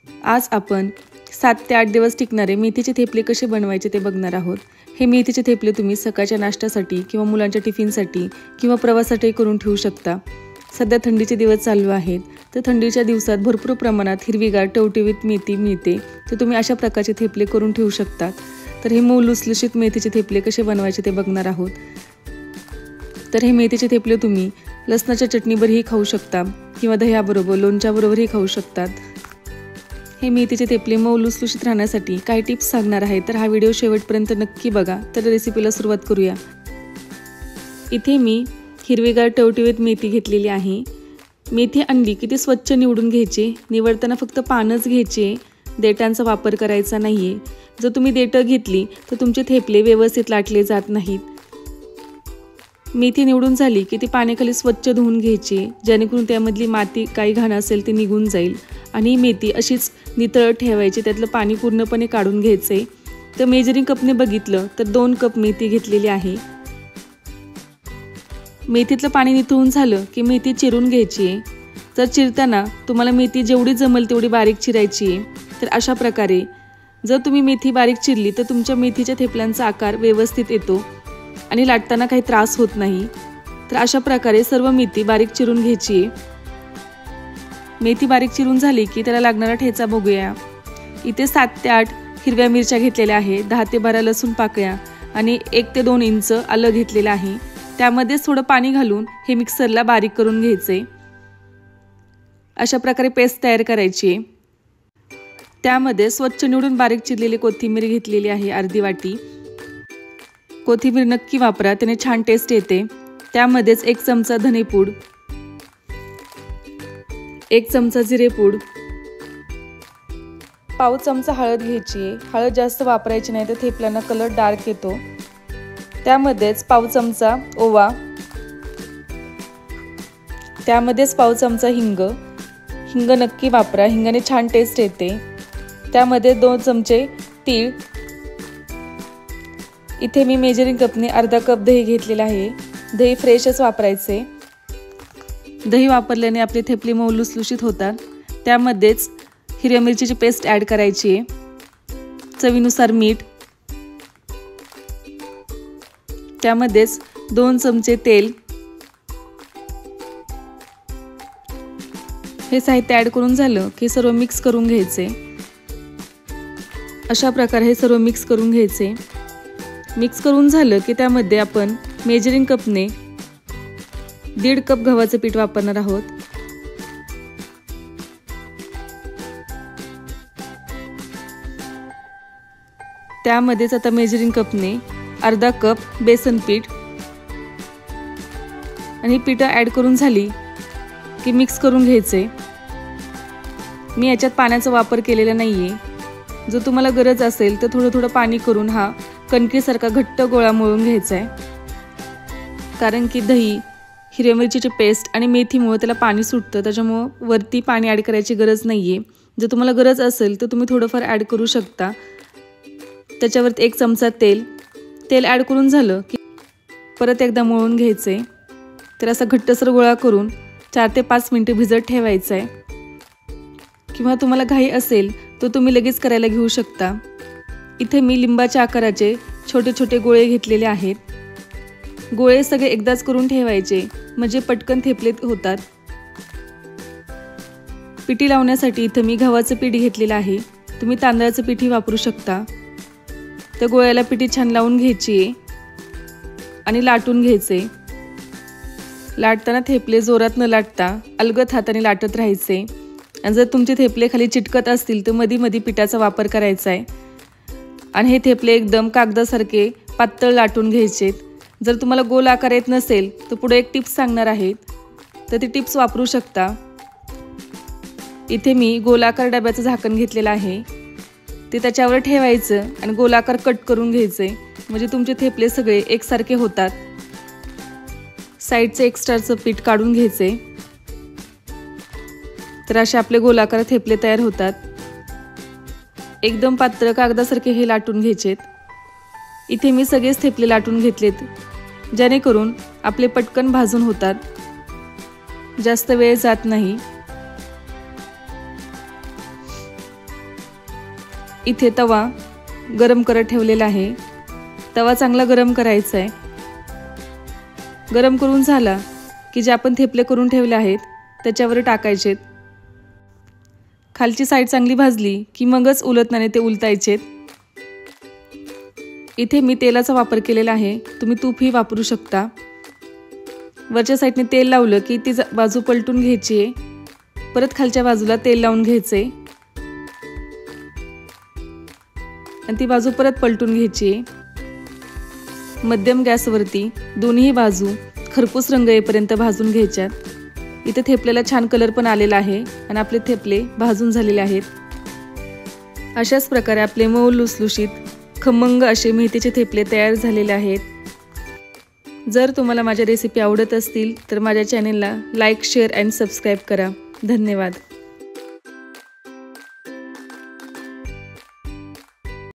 आज आपण 7 ते 8 दिवस टिकणारे मेथीचे थेपले कसे बनवायचे ते बघणार आहोत। हे मेथीचे थेपले तुम्ही सकाळच्या नाश्त्यासाठी किंवा मुलांच्या टिफिनसाठी किंवा प्रवासासाठी करून ठेवू शकता। सध्या थंडीचे दिवस चालू आहेत, तर थंडीच्या दिवसात भरपूर प्रमाणात हिरवीगार टवटवीत मेथी मिळते, तर तुम्ही अशा प्रकारचे थेपले करून ठेवू शकता। तर हे मऊ लुसलुशीत मेथीचे थेपले कसे बनवायचे ते बघणार आहोत। तर हे मेथीचे थेपले तुम्ही लसणाच्या चटणीबरोबरही खाऊ शकता किंवा दह्याबरोबर लोणच्याबरोबरही खाऊ शकतात। हे मेथीचे थेपले मऊ लुसलुशीत राहण्यासाठी काही टिप्स सांगणार आहे, तर हा व्हिडिओ शेवटपर्यंत नक्की बघा। तर रेसिपीला सुरुवात करूया। इथे मी हिरवीगार टवटवीत मेथी घेतलेली आहे। मेथी आणली की ती स्वच्छ निवडून घ्यायची। निवडताना फक्त पानच घ्यायचे, देठांचा वापर करायचा नाहीये। जर तुम्ही देठ घेतली तर तुमचे थेपले व्यवस्थित लाटले जात नाहीत। मेथी निवडून झाली की ती पाण्याखाली स्वच्छ धुवून घ्यायची, जेणेकरून त्यामधली माती काही घाण असेल ती निघून जाईल। आणि मेथी अशीच नितळत ठेवायची, त्यातलं पाणी पूर्णपणे काढून घ्यायचे। तर मेजरिंग कपने बघितलं तर 2 कप मेथी घेतलेली आहे। मेथीतलं पाणी नितळून झालं की मेथी चिरून घ्यायची आहे। तर चिरताना तुम्हाला मेथी जेवढी जमेल तेवढी बारीक चिरायची आहे। तर अशा प्रकारे जर तुम्ही मेथी बारीक चिरली तर तुमच्या मेथीच्या थेपल्यांचा आकार व्यवस्थित येतो आणि लाटताना काही त्रास होत नाही। तर अशा प्रकारे सर्व मेथी बारीक चिरून घ्यायची आहे। मेथी बारीक चिरून झाली की त्याला लागणारा ठेचा बघूया। इथे 7 ते 8 हिरव्या मिरच्या घेतलेल्या आहेत, 10 ते 12 लसूण पाकळ्या आणि 1 ते 2 इंच आलं घेतलेलं आहे। त्यामध्ये थोडं पाणी घालून हे मिक्सरला बारीक करून घ्यायचे। अशा प्रकारे पेस्ट तयार करायची आहे। त्यामध्ये स्वच्छ निवडून बारीक चिरलेली कोथिंबीर घेतलेली आहे, अर्धी वाटी। कोथिंबीर नक्की वापरा, त्याने छान टेस्ट येते। त्यामध्येच 1 चमचा धनेपूड, 1 चमचा जिरेपूड, पाव चमचा हळद घ्यायची। हळद जास्त वापरायची नाही, तर थेपल्यांना कलर डार्क येतो। त्यामध्येच पाव चमचा ओवा, त्यामध्येच पाव चमचा हिंग नक्की वापरा, हिंगाने छान टेस्ट येते। त्यामध्ये 2 चमचे तीळ। इथे मी मेजरिंग कपने अर्धा कप दही घेतलेला आहे। दही फ्रेशच वापरायचे। दही वापरल्याने आपले थेपले मऊ लुसलुशीत होतात। त्यामध्येच हिरव्या मिरचीची पेस्ट ॲड करायची आहे, चवीनुसार मीठ, त्यामध्येच 2 चमचे तेल। हे साहित्य ॲड करून झालं की सर्व मिक्स करून घ्यायचे। अशा प्रकारे हे सर्व मिक्स करून घ्यायचे। मिक्स करून झालं की त्यामध्ये आपण मेजरिंग कपने 1.5 कप गव्हाचं पीठ वापरणार आहोत। त्यामध्येच आता मेजरिंग कपने अर्धा कप बेसन पीठ आणि पीठ ॲड करून झाली की मिक्स करून घ्यायचे। मी याच्यात पाण्याचा वापर केलेला नाहीये। जर तुम्हाला गरज असेल तर थोडं थोडं पाणी करून हा कणकेसारखा घट्ट गोळा मळून घ्यायचा आहे, कारण की दही, हिरव्या मिरचीची पेस्ट आणि मेथीमुळे त्याला पाणी सुटतं, त्याच्यामुळे वरती पाणी ॲड करायची गरज नाहीये। जर तुम्हाला गरज असेल तर तुम्ही थोडंफार ॲड करू शकता। त्याच्यावरती 1 चमचा तेल ॲड करून झालं की परत एकदा मळून घ्यायचे। तर असा घट्टसर गोळा करून 4 ते 5 मिनिटे भिजत ठेवायचा आहे, किंवा तुम्हाला घाई असेल तर तुम्ही लगेच करायला घेऊ शकता। इथे मी लिंबाच्या आकाराचे छोटे छोटे गोळे घेतलेले आहेत। गोळे सगळे एकदाच करून ठेवायचे, म्हणजे पटकन थेपले होतात। पिठी लावण्यासाठी इथे मी गव्हाचं पीठ घेतलेलं आहे, तुम्ही तांदळाचं पीठही वापरू शकता। त्या गोळ्याला पिठी छान लावून घ्यायची आहे आणि लाटून घ्यायचे। लाटताना थेपले जोरात न लाटता अलगद हाताने लाटत राहायचे। आणि जर तुमचे थेपले खाली चिटकत असतील तर मधी मधी पिठाचा वापर करायचा आहे। आणि हे थेपले एकदम कागदासारखे पातळ लाटून घ्यायचे। जर तुम्हाला गोल आकार येत नसेल तर पुढे एक टिप्स सांगणार आहेत, तर ती टिप्स वापरू शकता। इथे मी गोलाकार डब्याचं झाकण घेतलेलं आहे, ते त्याच्यावर ठेवायचं आणि गोलाकार कट करून घ्यायचे, म्हणजे तुमचे थेपले सगळे एकसारखे होतात। साईडचं एक्स्ट्राचं पीठ काढून घ्यायचे। तर असे आपले गोलाकार थेपले तयार होतात। एकदम पातळ कागदासारखे हे लाटून घ्यायचेत। इथे मी सगळेच थेपले लाटून घेतलेत, जेणेकरून आपले पटकन भाजून होतात, जास्त वेळ जात नाही। इथे तवा गरम करत ठेवलेला आहे। तवा चांगला गरम करायचा आहे। गरम करून झाला की जे आपण थेपले करून ठेवले आहेत त्याच्यावर टाकायचेत। खालची साईड चांगली भाजली की मगच उलटण्याने ते उलटायचेत। इथे मी तेलाचा वापर केलेला आहे, तुम्ही तूपही वापरू शकता। वरच्या साईडने तेल लावलं की ती बाजू पलटून घ्यायची आहे। परत खालच्या बाजूला तेल लावून घ्यायचे आणि ती बाजू परत पलटून घ्यायची आहे। मध्यम गॅसवरती दोन्ही बाजू खरपूस रंग येईपर्यंत भाजून घ्यायच्यात। इथे थेपल्याला छान कलर पण आलेला आहे आणि आपले थेपले भाजून झालेले आहेत। अशाच प्रकारे आपले मऊ लुसलुशीत खमंग असे मेथीचे थेपले तयार झालेले आहेत। जर तुम्हाला माझ्या रेसिपी आवडत असतील तर माझ्या चॅनेलला लाईक, शेअर आणि सबस्क्राईब करा। धन्यवाद।